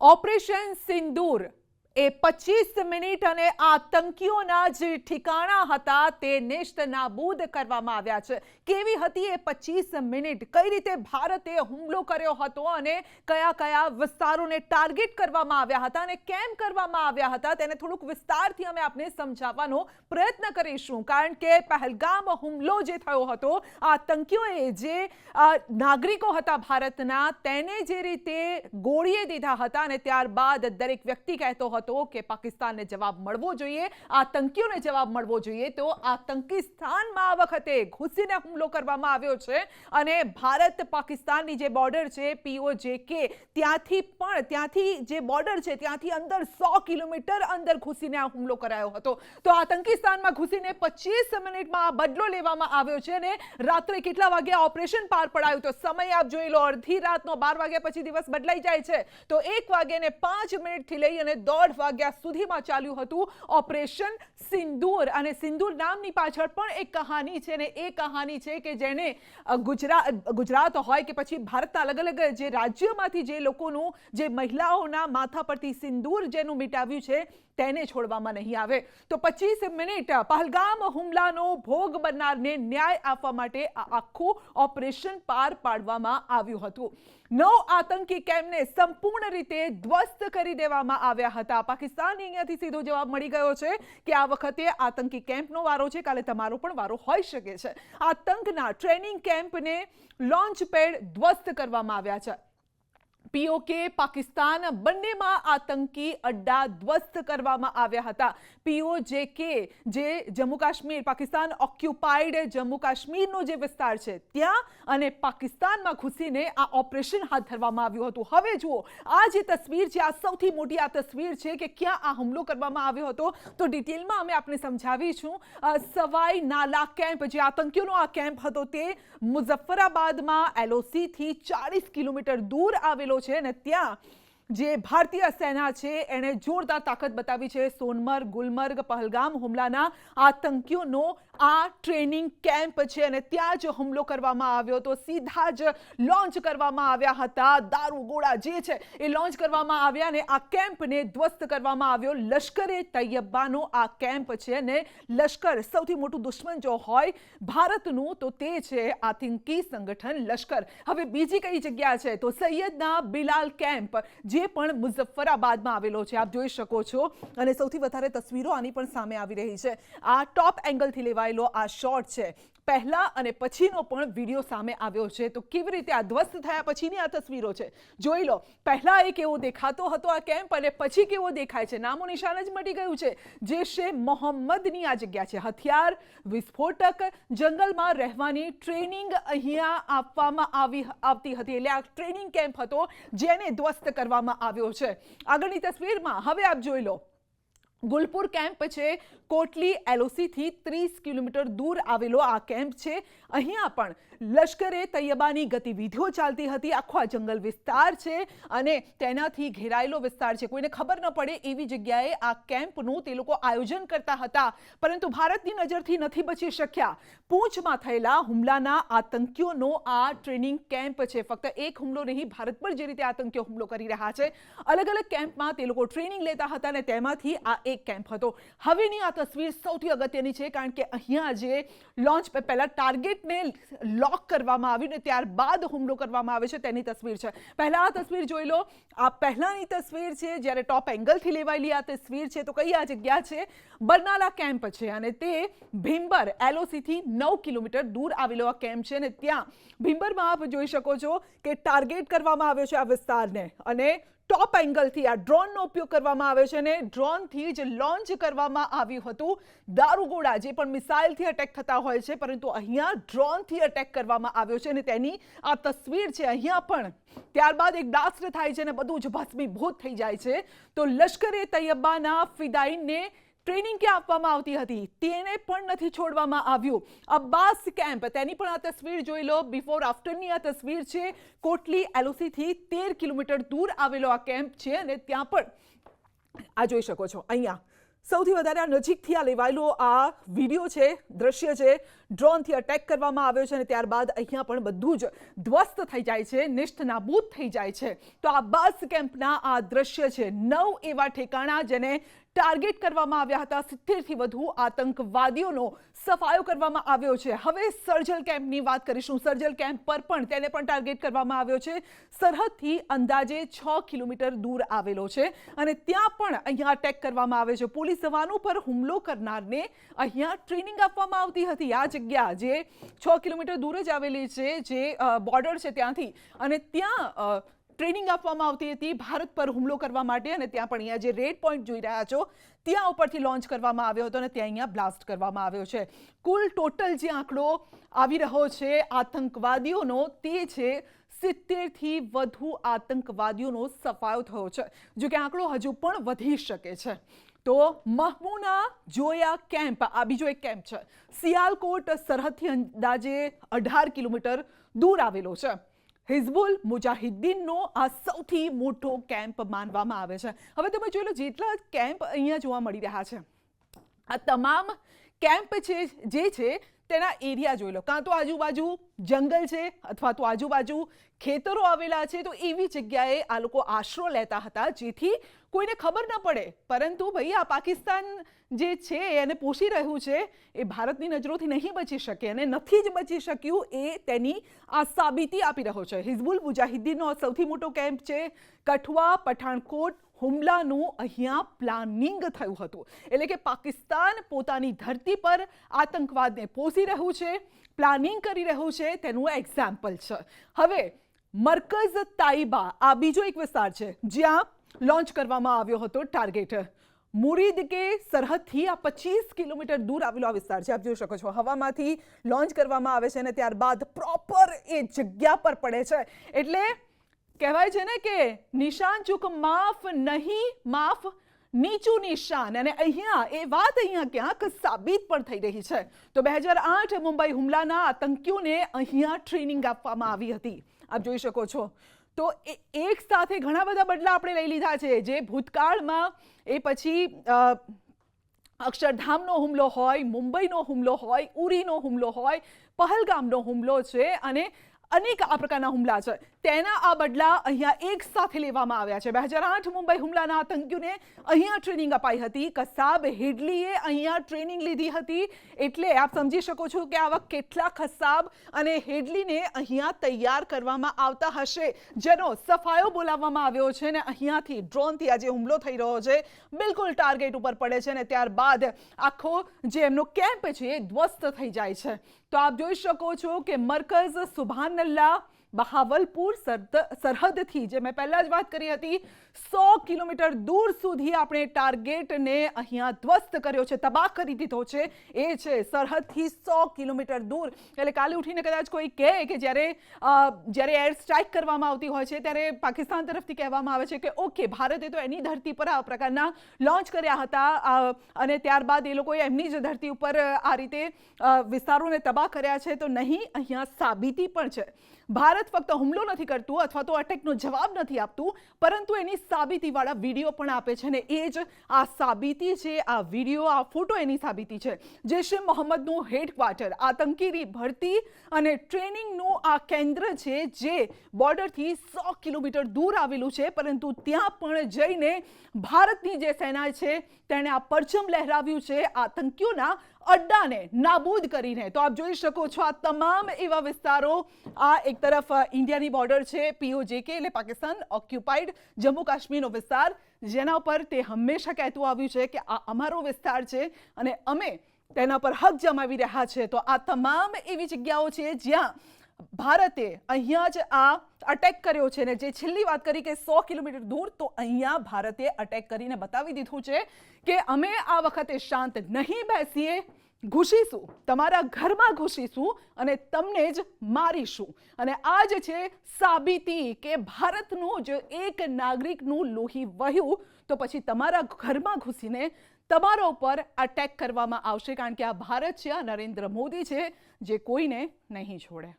Operation સિંદૂર એ 25 minute અને આતંકીઓના જે ઠિકાણા હતા તે નેસ્ત નાબૂદ કરવામાં આવ્યા છે. કેવી હતી એ 25 મિનિટ, કઈ રીતે ભારતે હુમલો કર્યો હતો અને કયા કયા વિસ્તારોને ટાર્ગેટ કરવામાં આવ્યા હતા અને કેમ કરવામાં આવ્યા હતા, તેને થોડુંક વિસ્તારથી અમે આપને સમજાવવાનો પ્રયત્ન કરીશું. કારણ કે પહેલગામ હુમલો જે થયો હતો, આતંકીઓએ જે નાગરિકો હતા ભારતના તેને જે રીતે ગોળીએ દીધા હતા અને ત્યારબાદ દરેક વ્યક્તિ કહેતો હતો કે પાકિસ્તાનને જવાબ મળવો જોઈએ, આતંકીઓને જવાબ મળવો જોઈએ, તો આતંકી સ્થાનમાં આ વખતે ઘૂસીને હુમલો કરવામાં આવ્યો છે અને ભારત પાકિસ્તાનની જે બોર્ડર છે POJK ત્યાંથી જે બોર્ડર છે ત્યાંથી અંદર 100 કિલોમીટર અંદર ઘૂસીને આ હુમલો કરાયો હતો. તો આતંકી સ્થાનમાં ઘૂસીને 25 મિનિટમાં આ બદલો લેવામાં આવ્યો છે અને રાત્રે કેટલા વાગ્યા ઓપરેશન પાર પડાયું તો સમય આપ જોઈ લો, અડધી રાતનો 12 વાગ્યા પછી દિવસ બદલાઈ જાય છે. તો 1 વાગ્યાને 5 મિનિટથી લઈ અને 1:30 વાગ્યા સુધીમાં ચાલ્યું હતું ઓપરેશન સિંદૂર. અને સિંદૂર નામની પાછળ પણ એક કહાની છે અને એ કહાની છે કે જેને ગુજરાત હોય કે પછી ભારતના અલગ અલગ જે રાજ્યોમાંથી જે લોકોનું, જે મહિલાઓના માથા પરથી સિંદૂર જેનું મિટાવ્યું છે તેને છોડવામાં નહીં આવે. તો 25 મિનિટ પહેલગામ હુમલાનો ભોગ બનનારને ન્યાય આપવા માટે આ આખું ઓપરેશન પાર પાડવામાં આવ્યું હતું. 9 આતંકી કેમ્પને સંપૂર્ણ રીતે ધ્વસ્ત કરી દેવામાં આવ્યા હતા. પાકિસ્તાનને અહીંયાથી સીધો જવાબ મળી ગયો છે કે આ વખતે આતંકી કેમ્પનો વારો છે, કાલે તમારો પણ વારો હોઈ શકે છે. આતંકના ટ્રેનિંગ કેમ્પને લોન્ચ પેડ ધ્વસ્ત કરવામાં આવ્યા છે. POK પાકિસ્તાન બંનેમાં આતંકી અડ્ડા ધ્વસ્ત કરવામાં આવ્યા હતા. POJK જે જમ્મુ કાશ્મીર, પાકિસ્તાન ઓક્યુપાઈડ જમ્મુ કાશ્મીરનો જે વિસ્તાર છે ત્યાં અને પાકિસ્તાનમાં ઘૂસીને આ ઓપરેશન હાથ ધરવામાં આવ્યું હતું. હવે જુઓ આ જે તસવીર છે, આ સૌથી મોટી આ તસવીર છે કે ક્યાં આ હુમલો કરવામાં આવ્યો હતો. તો ડિટેલમાં અમે આપને સમજાવીશું. સવાઈ નાલા કેમ્પ, જે આતંકીઓનો આ કેમ્પ હતો તે મુઝફ્ફરાબાદમાં LOC થી 40 કિલોમીટર દૂર આવેલો છે અને ત્યાં જે ભારતીય સેના છે એણે જોરદાર તાકાત બતાવી છે. સોનમર્ગ, ગુલમર્ગ, પહેલગામ હુમલાના આતંકીઓનો આ ટ્રેનિંગ કેમ્પ છે અને ત્યાં જ હુમલો કરવામાં આવ્યો તો સીધા જ લોન્ચ કરવામાં આવ્યા હતા. દારૂગોળા જે છે એ લોન્ચ કરવામાં આવ્યા અને આ કેમ્પને ધ્વસ્ત કરવામાં આવ્યો. લશ્કરે તૈયબાનો આ કેમ્પ છે અને લશ્કર, સૌથી મોટું દુશ્મન જો હોય ભારતનું તો તે છે આતંકી સંગઠન લશ્કર. હવે બીજી કઈ જગ્યા છે તો સૈયદના બિલાલ કેમ્પ જે પણ મુઝફ્ફરાબાદમાં આવેલો છે, આપ જોઈ શકો છો. અને સૌથી વધારે તસવીરો આની પણ સામે આવી રહી છે. આ ટોપ એંગલથી લેવાયેલો આ શોટ છે. પહેલા અને પછીનો પણ વિડીયો સામે આવ્યો છે. તો કેવી રીતે આ ધ્વસ્ત થયા પછીની આ તસવીરો છે, જોઈ લો. પહેલા એ કેવો દેખાતો હતો આ કેમ્પ અને પછી કેવો દેખાય છે, નામો નિશાન જ મટી ગયું છે. જૈશે મોહમ્મદની આ જગ્યા છે. હથિયાર, વિસ્ફોટક, જંગલમાં રહેવાની ટ્રેનિંગ અહીંયા આપવામાં આવતી હતી. એટલે આ ટ્રેનિંગ કેમ્પ હતો જેને ધ્વસ્ત કરવામાં આવ્યો છે. આગળની તસવીરમાં હવે આપ જોઈ લો. ગુલપુર કેમ્પ છે, કોટલી LOC થી 30 કિલોમીટર દૂર આવેલો આ કેમ્પ છે. અહીંયા પણ લશ્કરે તૈયબાની ગતિવિધિઓ ચાલતી હતી. આખો આ જંગલ વિસ્તાર છે અને તેનાથી ઘેરાયેલો વિસ્તાર છે. કોઈને ખબર ન પડે એવી જગ્યાએ આ કેમ્પનું તે લોકો આયોજન કરતા હતા, પરંતુ ભારતની નજરથી નથી બચી શક્યા. પૂંછમાં થયેલા હુમલાના આતંકીઓનો આ ટ્રેનિંગ કેમ્પ છે. ફક્ત એક હુમલો નહીં, ભારત પર જે રીતે આતંકીઓ હુમલો કરી રહ્યા છે, અલગ અલગ કેમ્પમાં તે લોકો ટ્રેનિંગ લેતા હતા અને તેમાંથી આ એક કેમ્પ હતો. હવેની આ તસવીર સૌથી અગત્યની છે કારણ કે અહીંયા જે લોન્ચ પહેલા ટાર્ગેટને લોક કરવામાં આવ્યું ને ત્યારબાદ હુમલો કરવામાં આવે છે તેની તસવીર છે. પહેલા આ તસવીર જોઈ લો. આ પહેલાની તસવીર છે જ્યારે ટોપ એંગલથી લેવાયેલી આ તસવીર છે. તો કઈ આ જગ્યા છે? બરનાલા કેમ્પ છે અને તે ભીંબર LOC થી 9 કિલોમીટર દૂર આવેલો આ કેમ્પ છે અને ત્યાં ભીંબરમાં આપ જોઈ શકો છો કે ટાર્ગેટ કરવામાં આવ્યો છે આ વિસ્તારને અને ટોપ એંગલથી આ ડ્રોનનો ઉપયોગ કરવામાં આવે છે અને ડ્રોનથી જ લોન્ચ કરવામાં આવ્યું હતું. દારૂગોળા જે પણ મિસાઇલથી અટેક થતા હોય છે, પરંતુ અહીંયા ડ્રોનથી અટેક કરવામાં આવ્યો છે અને તેની આ તસવીર છે. અહીંયા પણ ત્યારબાદ એક બ્લાસ્ટ થાય છે અને બધું જ ભસ્મીભૂત થઈ જાય છે. તો લશ્કરે તૈયબાના ફિદાઈનને ટ્રેનિંગ ક્યાં આપવામાં આવતી હતી તેને પણ નથી છોડવામાં આવ્યું. અબ્બાસ કેમ્પ, તેની પણ આ તસવીર જોઈ લો. બિફોર આફ્ટરની આ તસવીર છે. કોટલી LOC થી 13 કિલોમીટર દૂર આવેલો આ કેમ્પ છે અને ત્યાં પણ આ જોઈ શકો છો. અહીંયા સૌથી વધારે નજીકથી આ લેવાયેલો આ વિડીયો છે, દ્રશ્ય છે, ડ્રોનથી અટેક કરવામાં આવ્યો છે અને ત્યારબાદ અહીંયા પણ બધું જ ધ્વસ્ત થઈ જાય છે, નિષ્ઠ નાબૂદ થઈ જાય છે. તો આ બસ કેમ્પના આ દ્રશ્ય છે, 9 એવા ઠેકાણા જેને ટાર્ગેટ કરવામાં આવ્યા હતા. 70થી વધુ આતંકવાદીઓનો સફાયો કરવામાં આવ્યો છે. હવે સર્જલ કેમ્પની વાત કરીશું. સર્જલ કેમ્પ પર પણ તેને પણ ટાર્ગેટ કરવામાં આવ્યો છે. સરહદથી અંદાજે 6 કિલોમીટર દૂર આવેલો છે અને ત્યાં પણ અહીંયા અટેક કરવામાં આવે છે. પોલીસ જવાનો પર હુમલો કરનારને અહીંયા ટ્રેનિંગ આપવામાં આવતી હતી. આ જગ્યા જે 6 કિલોમીટર દૂર જ આવેલી છે, જે બોર્ડર છે ત્યાંથી, અને ત્યાં ટ્રેનિંગ આપવામાં આવતી હતી ભારત પર હુમલો કરવા માટે. અને ત્યાં પણ અહીંયા જે રેડ પોઈન્ટ જોઈ રહ્યા છો ત્યાં ઉપરથી લોન્ચ કરવામાં આવ્યો હતો અને ત્યાં અહીંયા બ્લાસ્ટ કરવામાં આવ્યો છે. કુલ ટોટલ જે આંકડો આવી રહ્યો છે આતંકવાદીઓનો તે છે 70થી વધુ આતંકવાદીઓનો સફાયો થયો છે. જો કે આંકડો હજુ પણ વધી શકે છે. તો મહમૂના જોયા કેમ્પ, આ બીજો એક કેમ્પ છે, સિયાલકોટ સરહદથી અંદાજે 18 કિલોમીટર દૂર આવેલો છે. હિઝબુલ મુજાહિદ્દીનનો આ સૌથી મોટો કેમ્પ માનવામાં આવે છે. હવે તમે જોઈ લો જેટલા કેમ્પ અહીંયા જોવા મળી રહ્યા છે, આ તમામ કેમ્પ છે જે છે તેના એરિયા જોઈ લો. કાં તો આજુબાજુ જંગલ છે અથવા તો આજુબાજુ ખેતરો આવેલા છે. તો એવી જગ્યાએ આ લોકો આશરો લેતા હતા જેથી કોઈને ખબર ન પડે. પરંતુ ભાઈ આ પાકિસ્તાન જે છે એને પોષી રહ્યું છે એ ભારતની નજરોથી નહીં બચી શકે અને નથી જ બચી શક્યું, એ તેની આ સાબિતી આપી રહ્યો છે. હિઝબુલ મુજાહિદ્દીનનો સૌથી મોટો કેમ્પ છે. કઠવા પઠાણકોટ હુમલાનું અહીંયા પ્લાનિંગ થયું હતું. એટલે કે પાકિસ્તાન પોતાની ધરતી પર આતંકવાદને પોષી રહ્યું છે, પ્લાનિંગ કરી રહ્યું છે, તેનું એક્ઝામ્પલ છે. હવે મરકઝ તાઇબા આ બીજો એક વિસ્તાર છે જ્યાં લોન્ચ કરવામાં આવ્યો હતો ટાર્ગેટ. મુરીદ કે સરહદથી આ 25 કિલોમીટર દૂર આવેલો આ વિસ્તાર છે. આપ જોઈ શકો છો હવામાંથી લોન્ચ કરવામાં આવે છે અને ત્યારબાદ પ્રોપર એ જગ્યા પર પડે છે. એટલે કહેવાય છે ને કે નિશાન ચૂક માફ નહીં, માફ નીચું નિશાન. અને અહીંયા એ વાત અહીંયા ક્યાંક સાબિત પણ થઈ રહી છે. તો 2008 મુંબઈ હુમલાના આતંકીઓને અહીંયા ટ્રેનિંગ આપવામાં આવી હતી. આપ જોઈ શકો છો. તો એક સાથે ઘણા બધા બદલા આપણે લઈ લીધા છે. જે ભૂતકાળમાં એ પછી અક્ષરધામનો હુમલો હોય, મુંબઈનો હુમલો હોય, ઉરીનો હુમલો હોય, પહલગામનો હુમલો છે અને અનેક આ પ્રકારના હુમલા છે, તેના આ બદલા અહીંયા એક સાથે લેવામાં આવ્યા છે. 2008 મુંબઈ હુમલાના આતંકીઓને અહીંયા ટ્રેનિંગ અપાઈ હતી. કસાબ હેડલીએ અહીંયા ટ્રેનિંગ લીધી હતી. એટલે આપ સમજી શકો છો કે આવા કેટલા કસાબ અને હેડલીને અહીંયા તૈયાર કરવામાં આવતા હશે, જેનો સફાયો બોલાવવામાં આવ્યો છે. ને અહીંયાથી ડ્રોનથી આ જે હુમલો થઈ રહ્યો છે બિલકુલ ટાર્ગેટ ઉપર પડે છે અને ત્યારબાદ આખો જે એમનો કેમ્પ છે એ ધ્વસ્ત થઈ જાય છે. તો આપ જોઈ શકો છો કે મરકઝ સુભાનલ્લાહ બહાવલપુર સરહદથી, જે મેં પહેલા જ વાત કરી હતી, 100 કિલોમીટર દૂર સુધી આપણે ટાર્ગેટને અહીંયા ધ્વસ્ત કર્યો છે, તબાહ કરી દીધો છે. એ છે સરહદથી 100 કિલોમીટર દૂર. એટલે કાલે ઉઠીને કદાચ કોઈ કહે કે જ્યારે એર સ્ટ્રાઇક કરવામાં આવતી હોય છે ત્યારે પાકિસ્તાન તરફથી કહેવામાં આવે છે કે ઓકે, ભારતે તો એની ધરતી પર આ પ્રકારના લોન્ચ કર્યા હતા અને ત્યારબાદ એ લોકોએ એમની જ ધરતી ઉપર આ રીતે વિસ્તારોને તબાહ કર્યા છે. તો નહીં, અહીંયા સાબિતી પણ છે. ભારત ફક્ત હુમલો નથી કરતું અથવા તો અટેકનો જવાબ નથી આપતું, પરંતુ એની સાબિતીવાળા વિડીયો પણ આપે છે. ને એ જ આ સાબિતી છે, આ વિડીયો, આ ફોટો એની સાબિતી છે. જૈશ એ મોહમ્મદનું હેડક્વાર્ટર, આતંકીની ભરતી અને ટ્રેનિંગનું આ કેન્દ્ર છે જે બોર્ડરથી 100 કિલોમીટર દૂર આવેલું છે. પરંતુ ત્યાં પણ જઈને ભારતની જે સેના છે તેણે આ પરચમ લહેરાવ્યું છે આતંકીઓના અડ્ડાને નાબૂદ કરીને. તો આપ જોઈ શકો છો આ તમામ એવા વિસ્તારો, આ એક તરફ ઇન્ડિયાની બોર્ડર છે, POJK એટલે પાકિસ્તાન ઓક્યુપાઈડ જમ્મુ કાશ્મીરનો વિસ્તાર, જેના પર તે હંમેશા કહેતું આવ્યું છે કે આ અમારો વિસ્તાર છે અને અમે તેના પર હક જમાવી રહ્યા છે. તો આ તમામ એવી જગ્યાઓ છે જ્યાં ભારતે અહીંયા જ આ અટેક કર્યો છે. ને જે છેલ્લી વાત કરી કે 100 કિલોમીટર દૂર, તો અહીંયા ભારતે અટેક કરીને બતાવી દીધું છે કે અમે આ વખતે શાંત નહીં બેસીએ, ઘૂસીશું, તમારા ઘરમાં ઘૂસીશું અને તમને જ મારીશું. અને આ જ છે સાબિતી કે ભારતનું જ એક નાગરિકનું લોહી વહ્યું તો પછી તમારા ઘરમાં ઘૂસીને તમારા ઉપર અટેક કરવામાં આવશે. કારણ કે આ ભારત છે, આ નરેન્દ્ર મોદી છે જે કોઈને નહીં છોડે.